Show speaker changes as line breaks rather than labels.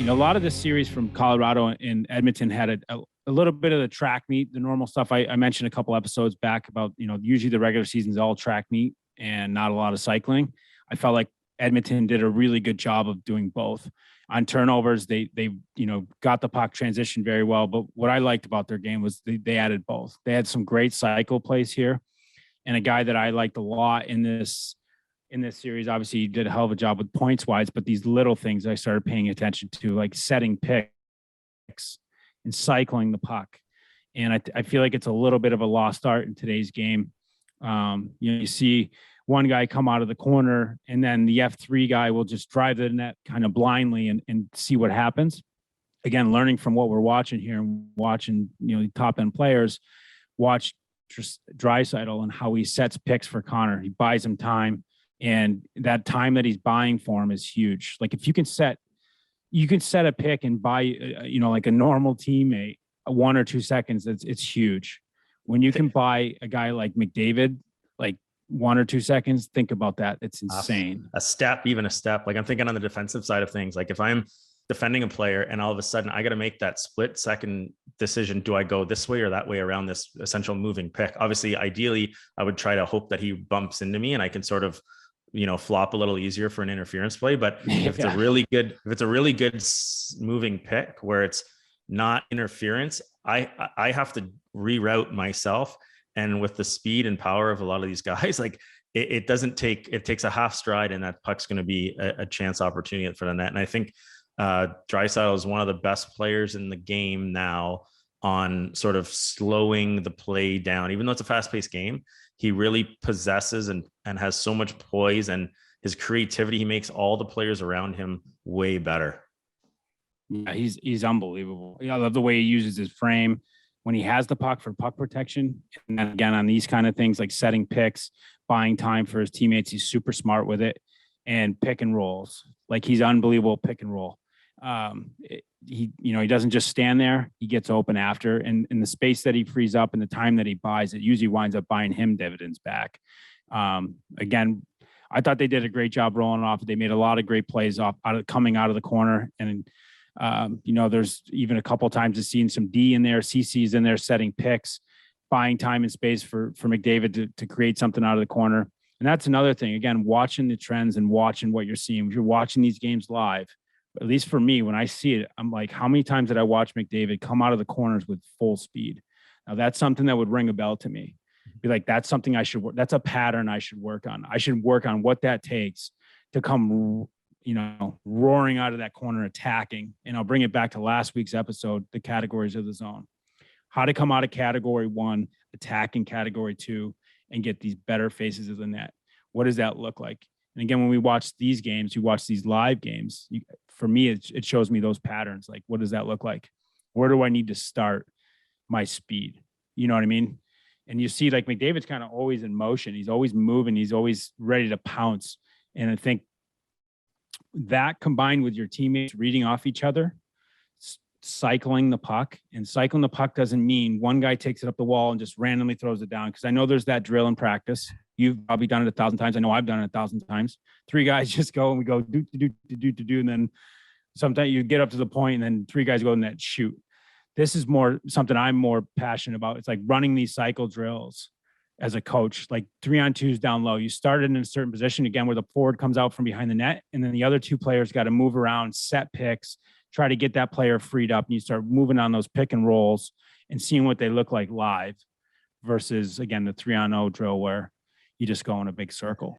a lot of this series from Colorado and Edmonton had a little bit of the track meet, the normal stuff. I mentioned a couple episodes back about, usually the regular season is all track meet and not a lot of cycling. I felt like Edmonton did a really good job of doing both. On turnovers, they got the puck transition very well. But what I liked about their game was they added both. They had some great cycle plays here. And a guy that I liked a lot in this series, obviously he did a hell of a job with points wise, but these little things I started paying attention to, like setting picks and cycling the puck. And I feel like it's a little bit of a lost art in today's game. You see one guy come out of the corner and then the F3 guy will just drive the net kind of blindly and see what happens. Again, learning from what we're watching here and watching, top end players, watch Draisaitl and how he sets picks for Connor. He buys him time. And that time that he's buying for him is huge. Like if you can set a pick and buy, like a normal teammate, 1 or 2 seconds, it's huge. When you can buy a guy like McDavid, like 1 or 2 seconds, think about that. It's insane.
A step. Like I'm thinking on the defensive side of things, like if I'm defending a player and all of a sudden I got to make that split second decision. Do I go this way or that way around this essential moving pick? Obviously, ideally, I would try to hope that he bumps into me and I can sort of, flop a little easier for an interference play. But if it's a really good moving pick where it's not interference, I have to reroute myself. And with the speed and power of a lot of these guys, like it takes a half stride and that puck's going to be a chance opportunity for the net. And I think Draisaitl is one of the best players in the game now on sort of slowing the play down. Even though it's a fast-paced game, he really possesses and has so much poise, and his creativity, he makes all the players around him way better.
Yeah, he's unbelievable. I love the way he uses his frame when he has the puck for puck protection. And then again, on these kind of things like setting picks, buying time for his teammates, he's super smart with it, and pick and rolls. Like he's unbelievable pick and roll. He doesn't just stand there. He gets open after, and in the space that he frees up and the time that he buys, it usually winds up buying him dividends back. Again, I thought they did a great job rolling off. They made a lot of great plays coming out of the corner. And, there's even a couple of times I've seen some D in there, CC's in there setting picks, buying time and space for McDavid to create something out of the corner. And that's another thing, again, watching the trends and watching what you're seeing. If you're watching these games live, at least for me, when I see it, I'm like, how many times did I watch McDavid come out of the corners with full speed? Now that's something that would ring a bell to me. Be like, that's something I should work. That's a pattern I should work on. I should work on what that takes to come, roaring out of that corner, attacking. And I'll bring it back to last week's episode, the categories of the zone. How to come out of category 1, attack in category 2, and get these better faces of the net. What does that look like? And again, when we watch these games, you watch these live games, for me, it shows me those patterns. Like, what does that look like? Where do I need to start my speed? You know what I mean? And you see, like, McDavid's kind of always in motion. He's always moving. He's always ready to pounce. And I think that combined with your teammates reading off each other, cycling the puck, and cycling the puck doesn't mean one guy takes it up the wall and just randomly throws it down. Because I know there's that drill in practice. You've probably done it 1,000 times. I know I've done it 1,000 times. 3 guys just go and we go do. And then sometimes you get up to the point and then 3 guys go in that shoot. This is more something I'm more passionate about. It's like running these cycle drills as a coach, like 3-on-2s down low. You started in a certain position again where the forward comes out from behind the net. And then the other 2 players got to move around, set picks, try to get that player freed up. And you start moving on those pick and rolls and seeing what they look like live versus, again, the 3-on-0 drill where you just go in a big circle.